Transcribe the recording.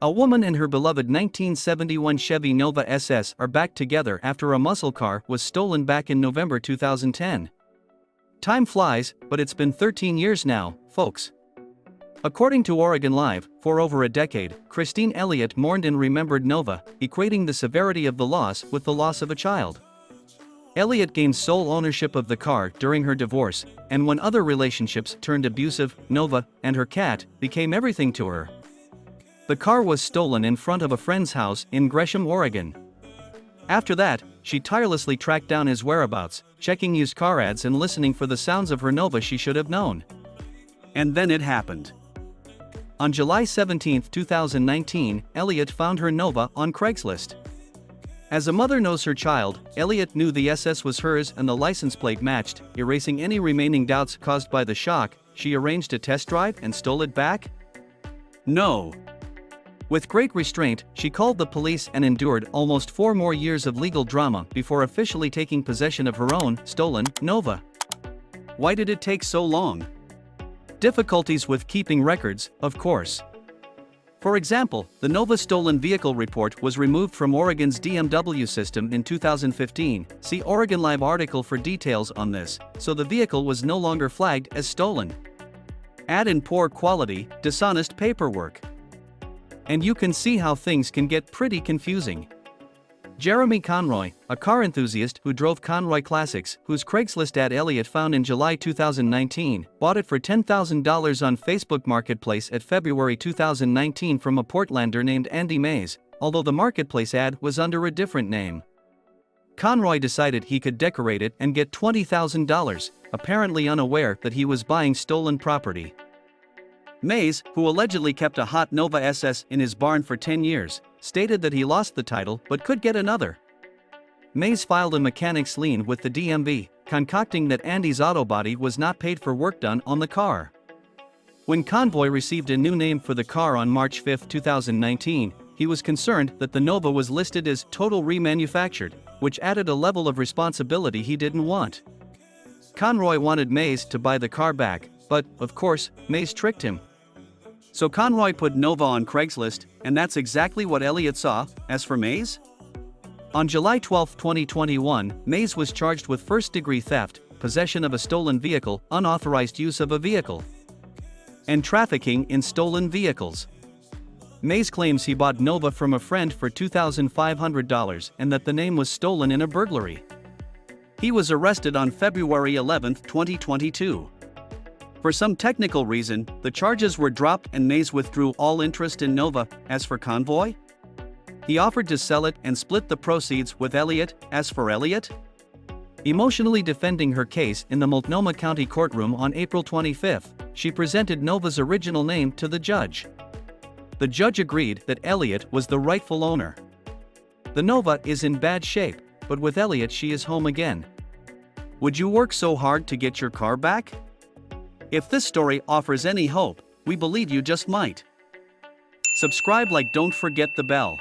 A woman and her beloved 1971 Chevy Nova SS are back together after a muscle car was stolen back in November 2010. Time flies, but it's been 13 years now, folks. According to Oregon Live, for over a decade, Christine Elliott mourned and remembered Nova, equating the severity of the loss with the loss of a child. Elliott gained sole ownership of the car during her divorce, and when other relationships turned abusive, Nova, and her cat, became everything to her. The car was stolen in front of a friend's house in Gresham, Oregon. After that, she tirelessly tracked down his whereabouts, checking used car ads and listening for the sounds of her Nova she should have known. And then it happened. On July 17, 2019, Elliott found her Nova on Craigslist. As a mother knows her child, Elliott knew the SS was hers and the license plate matched, erasing any remaining doubts caused by the shock. She arranged a test drive and stole it back? No. With great restraint, she called the police and endured almost 4 more years of legal drama before officially taking possession of her own, stolen, Nova. Why did it take so long? Difficulties with keeping records, of course. For example, the Nova stolen vehicle report was removed from Oregon's DMW system in 2015, see Oregon Live article for details on this, so the vehicle was no longer flagged as stolen. Add in poor quality, dishonest paperwork, and you can see how things can get pretty confusing. Jeremy Conroy, a car enthusiast who drove Conroy Classics, whose Craigslist ad Elliott found in July 2019, bought it for $10,000 on Facebook Marketplace at February 2019 from a Portlander named Andy Mays, although the Marketplace ad was under a different name. Conroy decided he could decorate it and get $20,000, apparently unaware that he was buying stolen property. Mays, who allegedly kept a hot Nova SS in his barn for 10 years, stated that he lost the title but could get another. Mays filed a mechanic's lien with the DMV, concocting that Andy's auto body was not paid for work done on the car. When Convoy received a new name for the car on March 5, 2019, he was concerned that the Nova was listed as total remanufactured, which added a level of responsibility he didn't want. Conroy wanted Mays to buy the car back, but, of course, Mays tricked him. So Conroy put Nova on Craigslist, and that's exactly what Elliott saw. As for Mays? On July 12, 2021, Mays was charged with first-degree theft, possession of a stolen vehicle, unauthorized use of a vehicle, and trafficking in stolen vehicles. Mays claims he bought Nova from a friend for $2,500 and that the name was stolen in a burglary. He was arrested on February 11, 2022. For some technical reason, the charges were dropped and Mays withdrew all interest in Nova. As for Convoy, he offered to sell it and split the proceeds with Elliott. As for Elliott, emotionally defending her case in the Multnomah County courtroom on April 25, she presented Nova's original name to the judge. The judge agreed that Elliott was the rightful owner. The Nova is in bad shape, but with Elliott she is home again. Would you work so hard to get your car back? If this story offers any hope, we believe you just might. Subscribe, like, don't forget the bell.